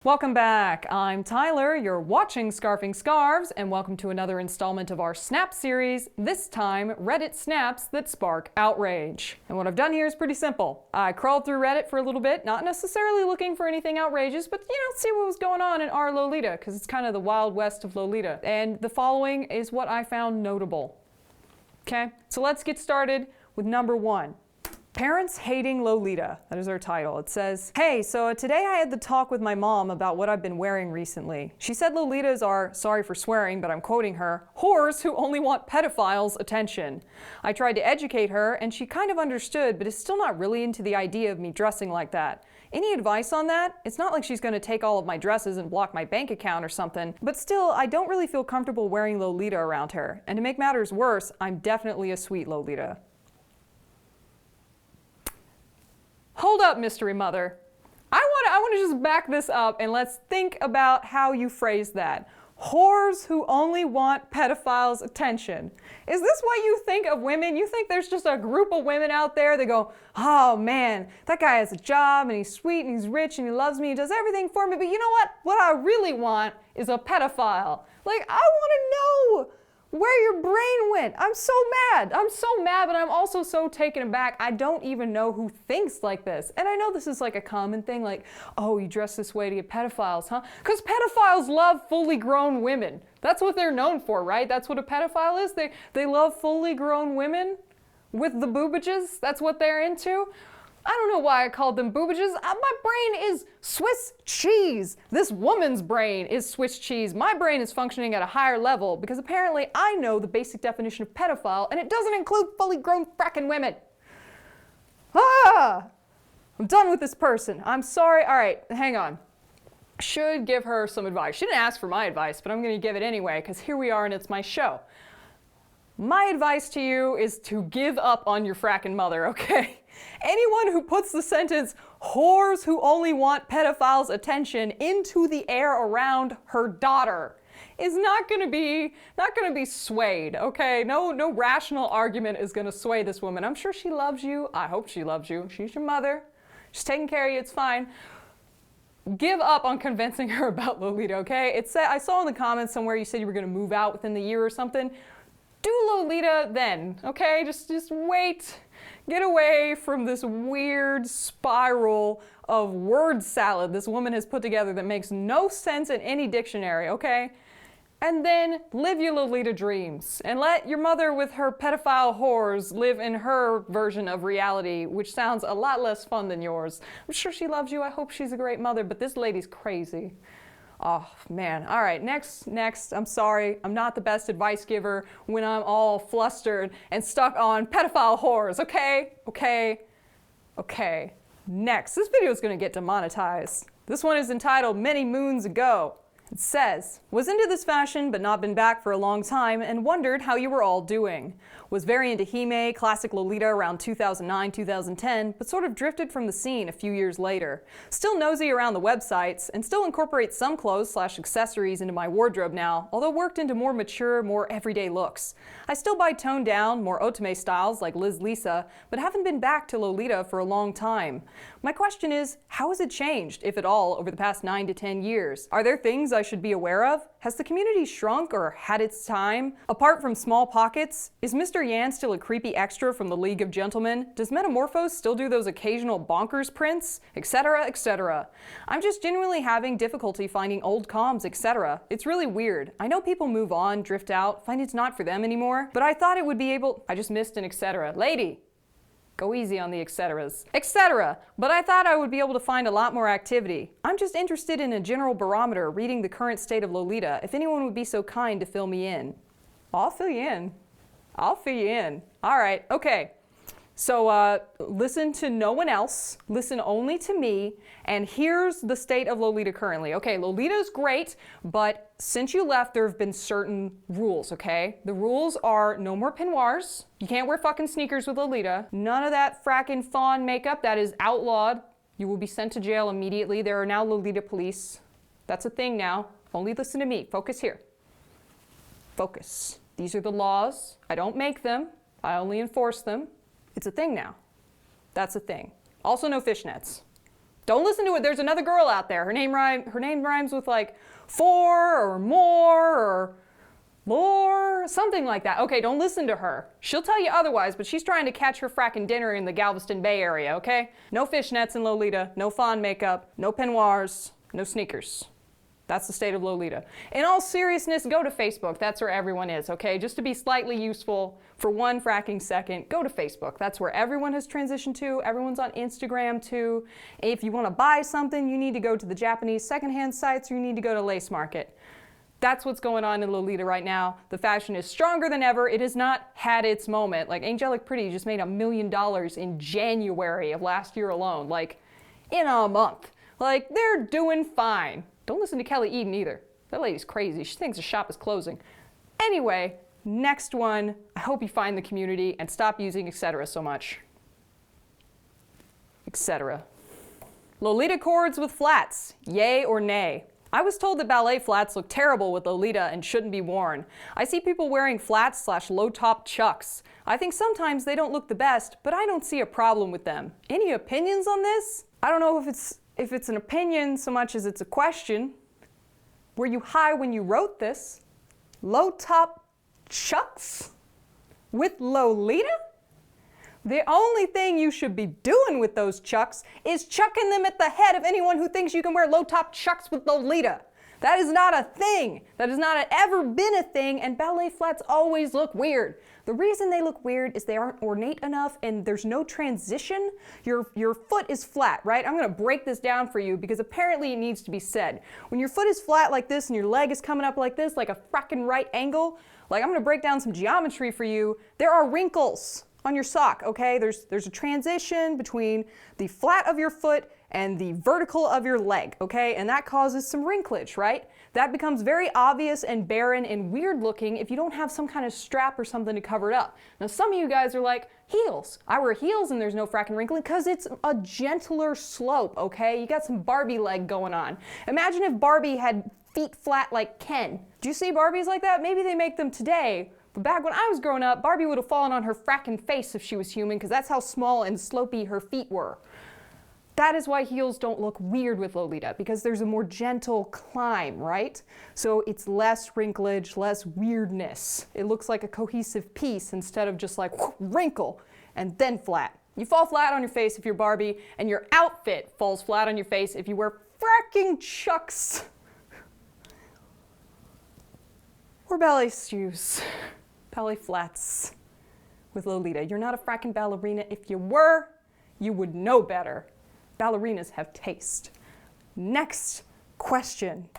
Welcome back. I'm Tyler, you're watching Scarfing Scarves, and welcome to another installment of our Snap series, this time Reddit snaps that spark outrage. And what I've done here is pretty simple. I crawled through Reddit for a little bit, not necessarily looking for anything outrageous, but see what was going on in our Lolita, because it's kind of the Wild West of Lolita. And the following is what I found notable. Okay, so let's get started with number one. Parents Hating Lolita. That is our title. It says, hey, so today I had the talk with my mom about what I've been wearing recently. She said Lolitas are, sorry for swearing, but I'm quoting her, whores who only want pedophiles' attention. I tried to educate her, and she kind of understood, but is still not really into the idea of me dressing like that. Any advice on that? It's not like she's going to take all of my dresses and block my bank account or something, but still, I don't really feel comfortable wearing Lolita around her. And to make matters worse, I'm definitely a sweet Lolita. Hold up, mystery mother. I want to just back this up and let's think about how you phrase that. Whores who only want pedophiles' attention. Is this what you think of women? You think there's just a group of women out there that go, oh man, that guy has a job and he's sweet and he's rich and he loves me, he does everything for me, but you know what? What I really want is a pedophile. Like, I want to know where your brain went. I'm so mad, but I'm also so taken aback. I don't even know who thinks like this. And I know this is like a common thing, like, oh, you dress this way to get pedophiles, huh? Because pedophiles love fully grown women. That's what they're known for, right? That's what a pedophile is. They love fully grown women with the boobages. That's what they're into. I don't know why I called them boobages. My brain is Swiss cheese. This woman's brain is Swiss cheese. My brain is functioning at a higher level because apparently I know the basic definition of pedophile and it doesn't include fully grown fracking women. I'm done with this person. I'm sorry. All right, hang on. Should give her some advice. She didn't ask for my advice, but I'm going to give it anyway because here we are and it's my show. My advice to you is to give up on your fracking mother, okay? Anyone who puts the sentence, whores who only want pedophiles' attention into the air around her daughter is not gonna be swayed, okay? No rational argument is gonna sway this woman. I'm sure she loves you. I hope she loves you. She's your mother. She's taking care of you, it's fine. Give up on convincing her about Lolita, okay? I saw in the comments somewhere you said you were gonna move out within the year or something. Do Lolita then, okay? Just wait. Get away from this weird spiral of word salad this woman has put together that makes no sense in any dictionary, okay? And then live your Lolita dreams and let your mother with her pedophile whores live in her version of reality, which sounds a lot less fun than yours. I'm sure she loves you. I hope she's a great mother, but this lady's crazy. Oh, man. All right, next. I'm sorry. I'm not the best advice giver when I'm all flustered and stuck on pedophile whores, okay? Okay. Next. This video is going to get demonetized. This one is entitled Many Moons Ago. It says, was into this fashion but not been back for a long time and wondered how you were all doing. Was very into Hime, classic Lolita around 2009, 2010, but sort of drifted from the scene a few years later. Still nosy around the websites and still incorporate some clothes/accessories into my wardrobe now, although worked into more mature, more everyday looks. I still buy toned down, more otome styles like Liz Lisa, but haven't been back to Lolita for a long time. My question is, how has it changed, if at all, over the past 9 to 10 years? Are there things I should be aware of? Has the community shrunk or had its time? Apart from small pockets, is Mr. Yan still a creepy extra from the League of Gentlemen? Does Metamorphose still do those occasional bonkers prints? Etc., etc. I'm just genuinely having difficulty finding old comms, etc. It's really weird. I know people move on, drift out, find it's not for them anymore, but I thought it would be able— I just missed an etc. Lady! Go easy on the etceteras. Etc. But I thought I would be able to find a lot more activity. I'm just interested in a general barometer reading the current state of Lolita, if anyone would be so kind to fill me in. I'll fill you in. All right, okay. So listen to no one else, listen only to me, and here's the state of Lolita currently. Okay, Lolita's great, but since you left, there have been certain rules, okay? The rules are no more peignoirs, you can't wear fucking sneakers with Lolita, none of that frackin' fawn makeup, that is outlawed. You will be sent to jail immediately. There are now Lolita police. That's a thing now. Only listen to me. Focus here. Focus. These are the laws. I don't make them. I only enforce them. It's a thing now. That's a thing. Also no fishnets. Don't listen to it. There's another girl out there. Her name rhymes with like 4 or more or more, something like that. Okay, don't listen to her. She'll tell you otherwise, but she's trying to catch her fracking dinner in the Galveston Bay area, okay? No fishnets in Lolita, no fawn makeup, no peignoirs, no sneakers. That's the state of Lolita. In all seriousness, go to Facebook. That's where everyone is, okay? Just to be slightly useful for one fracking second, go to Facebook. That's where everyone has transitioned to. Everyone's on Instagram too. If you want to buy something, you need to go to the Japanese secondhand sites or you need to go to Lace Market. That's what's going on in Lolita right now. The fashion is stronger than ever. It has not had its moment. Like Angelic Pretty just made $1 million in January of last year alone, like in a month. Like they're doing fine. Don't listen to Kelly Eden either. That lady's crazy. She thinks the shop is closing. Anyway, next one. I hope you find the community and stop using etc. so much. Etc. Lolita cords with flats, yay or nay? I was told that ballet flats look terrible with Lolita and shouldn't be worn. I see people wearing flats / low-top chucks. I think sometimes they don't look the best, but I don't see a problem with them. Any opinions on this? I don't know if it's an opinion so much as it's a question. Were you high when you wrote this? Low-top chucks? With Lolita? The only thing you should be doing with those chucks is chucking them at the head of anyone who thinks you can wear low-top chucks with Lolita. That is not a thing. That has not ever been a thing, and ballet flats always look weird. The reason they look weird is they aren't ornate enough and there's no transition. Your foot is flat, right? I'm gonna break this down for you because apparently it needs to be said. When your foot is flat like this and your leg is coming up like this, like a frackin' right angle, like I'm gonna break down some geometry for you, there are wrinkles on your sock, okay? There's a transition between the flat of your foot and the vertical of your leg, okay? And that causes some wrinklage, right? That becomes very obvious and barren and weird looking if you don't have some kind of strap or something to cover it up. Now some of you guys are like, heels. I wear heels and there's no fracking wrinkling because it's a gentler slope, okay? You got some Barbie leg going on. Imagine if Barbie had feet flat like Ken. Do you see Barbies like that? Maybe they make them today. But back when I was growing up, Barbie would have fallen on her frackin' face if she was human because that's how small and slopey her feet were. That is why heels don't look weird with Lolita, because there's a more gentle climb, right? So it's less wrinklage, less weirdness. It looks like a cohesive piece instead of just like wrinkle and then flat. You fall flat on your face if you're Barbie, and your outfit falls flat on your face if you wear fracking chucks or ballet shoes. Ballet flats with Lolita. You're not a fracking ballerina. If you were, you would know better. Ballerinas have taste. Next question.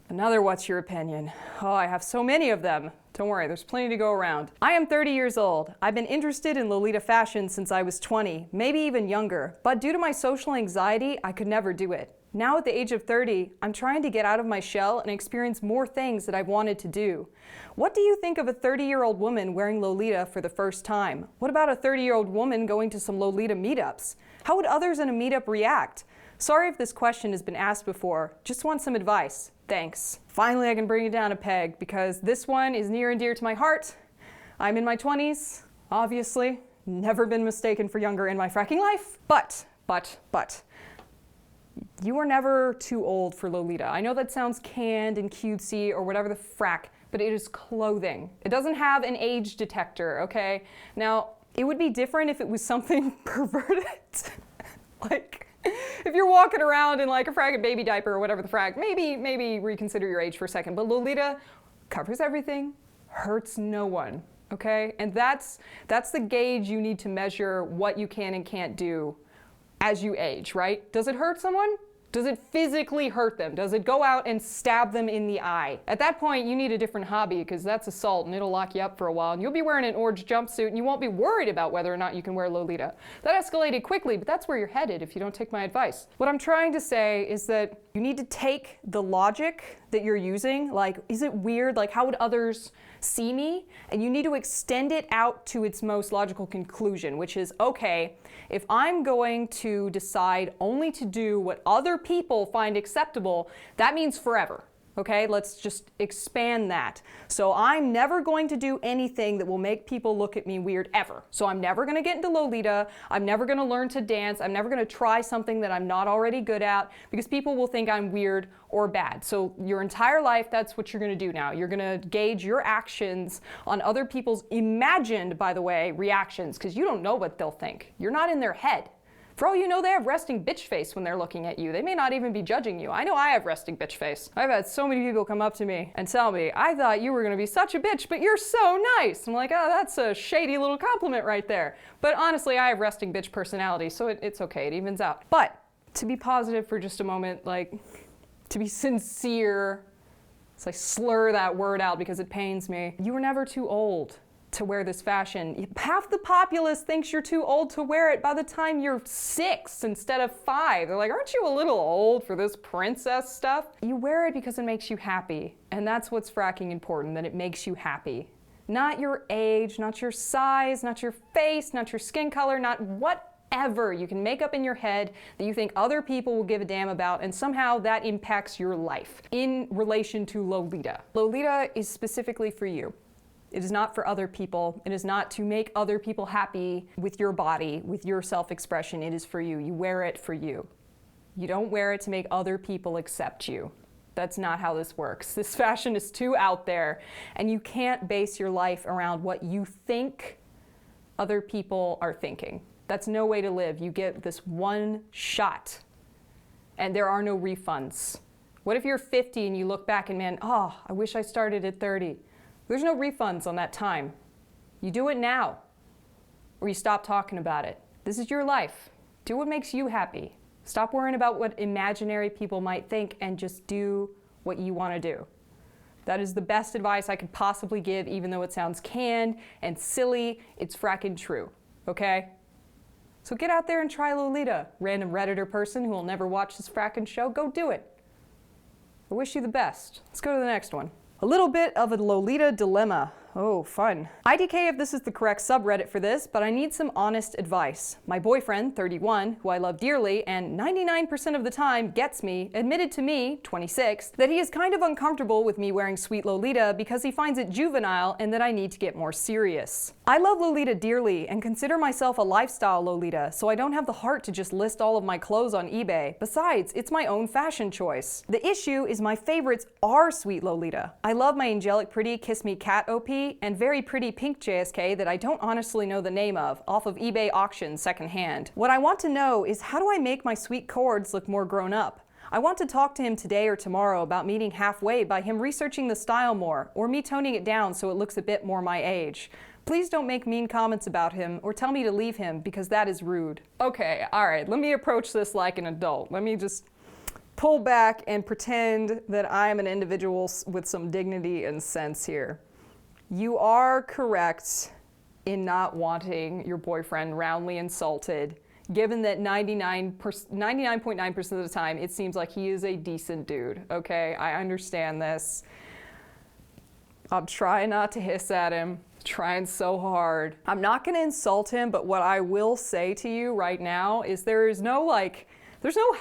Another what's your opinion? Oh, I have so many of them. Don't worry, there's plenty to go around. I am 30 years old. I've been interested in Lolita fashion since I was 20, maybe even younger, but due to my social anxiety, I could never do it. Now at the age of 30, I'm trying to get out of my shell and experience more things that I've wanted to do. What do you think of a 30-year-old woman wearing Lolita for the first time? What about a 30-year-old woman going to some Lolita meetups? How would others in a meetup react? Sorry if this question has been asked before. Just want some advice. Thanks. Finally, I can bring it down a peg because this one is near and dear to my heart. I'm in my 20s, obviously. Never been mistaken for younger in my fracking life. But. You are never too old for Lolita. I know that sounds canned and cutesy or whatever the frack, but it is clothing. It doesn't have an age detector, okay? Now, it would be different if it was something perverted. Like, if you're walking around in like a fracking baby diaper or whatever the frack, maybe reconsider your age for a second. But Lolita covers everything, hurts no one, okay? And that's the gauge you need to measure what you can and can't do as you age, right? Does it hurt someone? Does it physically hurt them? Does it go out and stab them in the eye? At that point, you need a different hobby because that's assault and it'll lock you up for a while and you'll be wearing an orange jumpsuit and you won't be worried about whether or not you can wear Lolita. That escalated quickly, but that's where you're headed if you don't take my advice. What I'm trying to say is that you need to take the logic that you're using, like, is it weird? Like, how would others see me? And you need to extend it out to its most logical conclusion, which is, okay, if I'm going to decide only to do what other people find acceptable, that means forever. Okay, let's just expand that. So I'm never going to do anything that will make people look at me weird ever. So I'm never gonna get into Lolita. I'm never gonna learn to dance. I'm never gonna try something that I'm not already good at because people will think I'm weird or bad. So your entire life, that's what you're gonna do now. You're gonna gauge your actions on other people's imagined, by the way, reactions, because you don't know what they'll think. You're not in their head. For all you know, they have resting bitch face when they're looking at you. They may not even be judging you. I know I have resting bitch face. I've had so many people come up to me and tell me, I thought you were gonna be such a bitch, but you're so nice. I'm like, oh, that's a shady little compliment right there. But honestly, I have resting bitch personality, so it's okay, it evens out. But to be positive for just a moment, like, to be sincere, so I slur that word out because it pains me. You were never too old to wear this fashion. Half the populace thinks you're too old to wear it by the time you're 6 instead of 5. They're like, aren't you a little old for this princess stuff? You wear it because it makes you happy. And that's what's fracking important, that it makes you happy. Not your age, not your size, not your face, not your skin color, not whatever you can make up in your head that you think other people will give a damn about, and somehow that impacts your life in relation to Lolita. Lolita is specifically for you. It is not for other people. It is not to make other people happy with your body, with your self-expression. It is for you. You wear it for you. You don't wear it to make other people accept you. That's not how this works. This fashion is too out there, and you can't base your life around what you think other people are thinking. That's no way to live. You get this one shot, and there are no refunds. What if you're 50 and you look back and, man, oh, I wish I started at 30. There's no refunds on that time. You do it now, or you stop talking about it. This is your life. Do what makes you happy. Stop worrying about what imaginary people might think and just do what you want to do. That is the best advice I could possibly give, even though it sounds canned and silly. It's fracking true, okay? So get out there and try Lolita. Random Redditor person who will never watch this fracking show, go do it. I wish you the best. Let's go to the next one. A little bit of a Lolita dilemma. Oh, fun. IDK if this is the correct subreddit for this, but I need some honest advice. My boyfriend, 31, who I love dearly and 99% of the time gets me, admitted to me, 26, that he is kind of uncomfortable with me wearing sweet Lolita because he finds it juvenile and that I need to get more serious. I love Lolita dearly and consider myself a lifestyle Lolita, so I don't have the heart to just list all of my clothes on eBay. Besides, it's my own fashion choice. The issue is my favorites are sweet Lolita. I love my angelic pretty Kiss Me Cat OP and very pretty pink JSK that I don't honestly know the name of, off of eBay auctions secondhand. What I want to know is, how do I make my sweet cords look more grown up? I want to talk to him today or tomorrow about meeting halfway by him researching the style more, or me toning it down so it looks a bit more my age. Please don't make mean comments about him or tell me to leave him because that is rude. Okay, alright, let me approach this like an adult. Let me just pull back and pretend that I am an individual with some dignity and sense here. You are correct in not wanting your boyfriend roundly insulted, given that 99.9% of the time it seems like he is a decent dude, okay? I understand this. I'm trying not to hiss at him, trying so hard. I'm not gonna insult him, but what I will say to you right now is there's no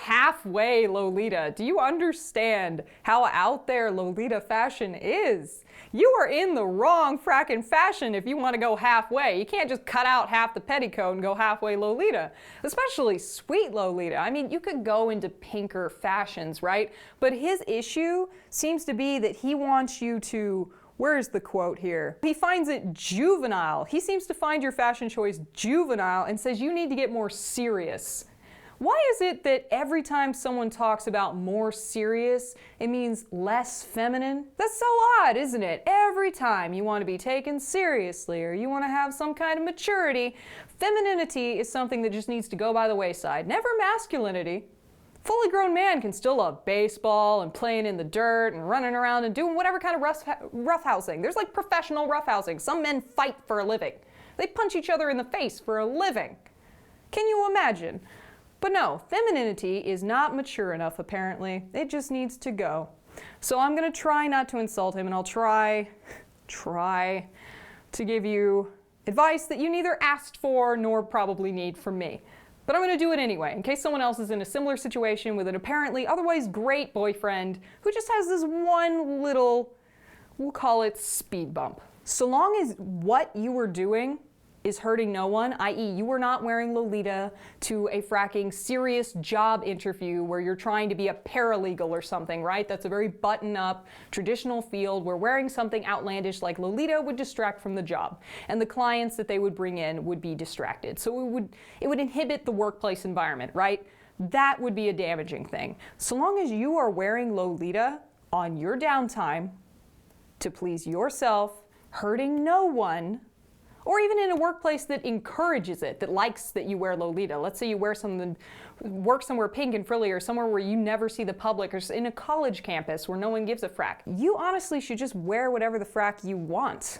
halfway Lolita. Do you understand how out there Lolita fashion is? You are in the wrong frackin' fashion if you want to go halfway. You can't just cut out half the petticoat and go halfway Lolita, especially sweet Lolita. I mean, you could go into pinker fashions, right? But his issue seems to be that he wants you to, where's the quote here? He finds it juvenile. He seems to find your fashion choice juvenile and says you need to get more serious. Why is it that every time someone talks about more serious, it means less feminine? That's so odd, isn't it? Every time you want to be taken seriously or you want to have some kind of maturity, femininity is something that just needs to go by the wayside, never masculinity. Fully grown man can still love baseball and playing in the dirt and running around and doing whatever kind of roughhousing. There's like professional roughhousing. Some men fight for a living. They punch each other in the face for a living. Can you imagine? But no, femininity is not mature enough apparently. It just needs to go. So I'm gonna try not to insult him, and I'll try to give you advice that you neither asked for nor probably need from me. But I'm going to do it anyway, in case someone else is in a similar situation with an apparently otherwise great boyfriend who just has this one little, we'll call it speed bump. So long as what you were doing is hurting no one, i.e. you were not wearing Lolita to a fracking serious job interview where you're trying to be a paralegal or something, right? That's a very button-up, traditional field where wearing something outlandish like Lolita would distract from the job, and the clients that they would bring in would be distracted. So it would inhibit the workplace environment, right? That would be a damaging thing. So long as you are wearing Lolita on your downtime to please yourself, hurting no one, or even in a workplace that encourages it, that likes that you wear Lolita. Let's say you wear work somewhere pink and frilly, or somewhere where you never see the public, or in a college campus where no one gives a frack. You honestly should just wear whatever the frack you want.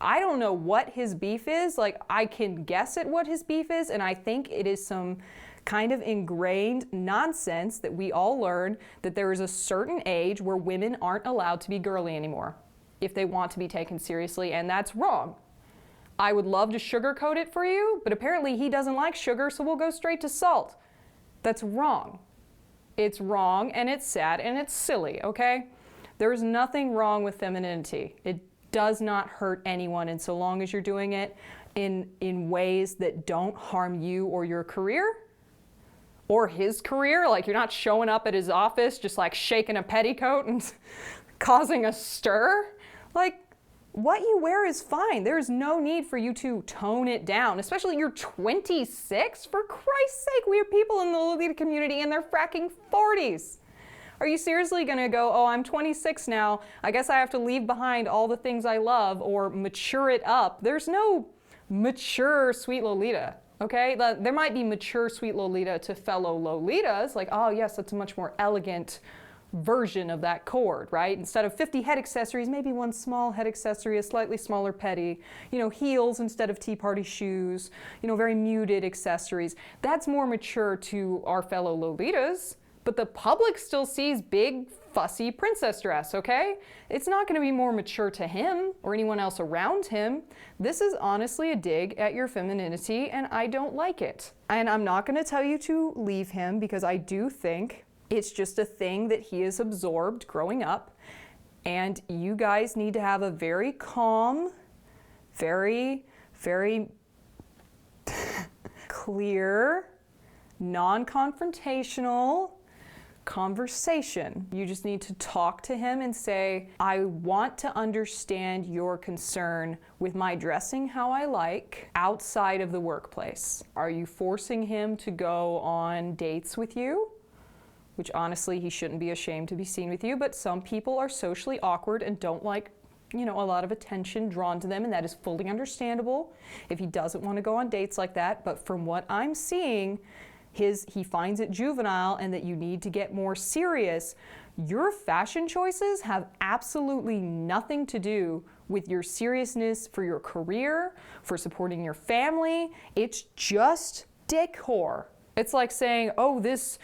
I don't know what his beef is. Like, I can guess at what his beef is, and I think it is some kind of ingrained nonsense that we all learn, that there is a certain age where women aren't allowed to be girly anymore if they want to be taken seriously, and that's wrong. I would love to sugarcoat it for you, but apparently he doesn't like sugar, so we'll go straight to salt. That's wrong. It's wrong, and it's sad, and it's silly, okay? There's nothing wrong with femininity. It does not hurt anyone, and so long as you're doing it in ways that don't harm you or your career, or his career, like you're not showing up at his office just like shaking a petticoat and causing a stir, like, what you wear is fine. There's no need for you to tone it down, especially you're 26. For Christ's sake, we have people in the Lolita community in their fracking 40s. Are you seriously gonna go, oh, I'm 26 now, I guess I have to leave behind all the things I love or mature it up? There's no mature sweet Lolita, okay? There might be mature sweet Lolita to fellow Lolitas, like, oh yes, that's a much more elegant version of that cord, right? Instead of 50 head accessories, maybe one small head accessory, a slightly smaller petty, heels instead of tea party shoes, very muted accessories. That's more mature to our fellow Lolitas, but the public still sees big, fussy princess dress, okay? It's not gonna be more mature to him or anyone else around him. This is honestly a dig at your femininity, and I don't like it. And I'm not gonna tell you to leave him, because I do think it's just a thing that he has absorbed growing up, and you guys need to have a very calm, very, very clear, non-confrontational conversation. You just need to talk to him and say, I want to understand your concern with my dressing how I like outside of the workplace. Are you forcing him to go on dates with you? Which honestly, he shouldn't be ashamed to be seen with you, but some people are socially awkward and don't like, a lot of attention drawn to them, and that is fully understandable if he doesn't want to go on dates like that. But from what I'm seeing, he finds it juvenile and that you need to get more serious. Your fashion choices have absolutely nothing to do with your seriousness for your career, for supporting your family. It's just decor. It's like saying, oh, this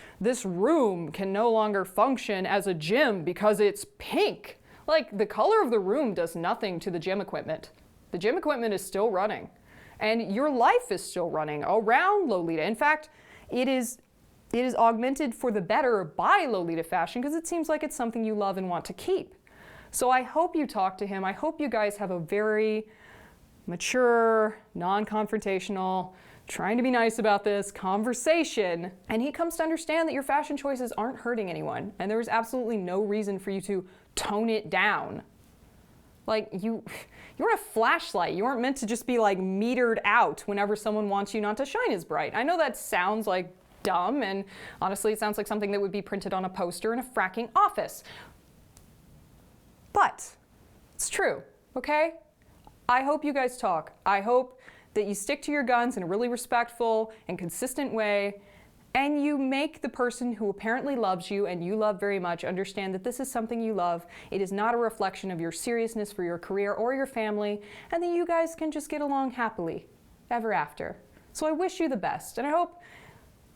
room can no longer function as a gym because it's pink. Like, the color of the room does nothing to the gym equipment. The gym equipment is still running, and your life is still running around Lolita. In fact, it is augmented for the better by Lolita fashion, because it seems like it's something you love and want to keep. So I hope you talk to him. I hope you guys have a very mature, non-confrontational, trying to be nice about this conversation, and he comes to understand that your fashion choices aren't hurting anyone, and there is absolutely no reason for you to tone it down. Like, you're a flashlight. You aren't meant to just be like metered out whenever someone wants you not to shine as bright. I know that sounds like dumb, and honestly it sounds like something that would be printed on a poster in a fracking office. But it's true, okay? I hope you guys talk. I hope that you stick to your guns in a really respectful and consistent way, and you make the person who apparently loves you and you love very much understand that this is something you love. It is not a reflection of your seriousness for your career or your family, and that you guys can just get along happily ever after. So I wish you the best, and I hope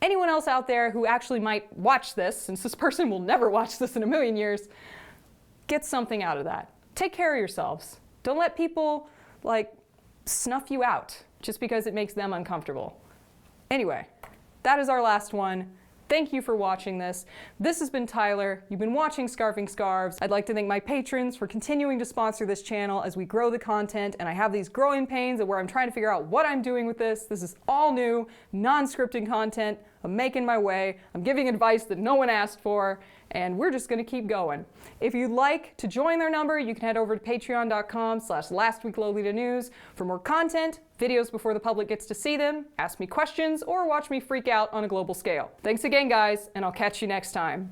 anyone else out there who actually might watch this, since this person will never watch this in a million years, gets something out of that. Take care of yourselves. Don't let people snuff you out just because it makes them uncomfortable. Anyway, that is our last one. Thank you for watching this. This has been Tyler. You've been watching Scarfing Scarves. I'd like to thank my patrons for continuing to sponsor this channel as we grow the content, and I have these growing pains where I'm trying to figure out what I'm doing with this. This is all new, non-scripted content. I'm making my way. I'm giving advice that no one asked for, and we're just gonna keep going. If you'd like to join their number, you can head over to patreon.com/lastweeklolitanews for more content, videos before the public gets to see them, ask me questions, or watch me freak out on a global scale. Thanks again, guys, and I'll catch you next time.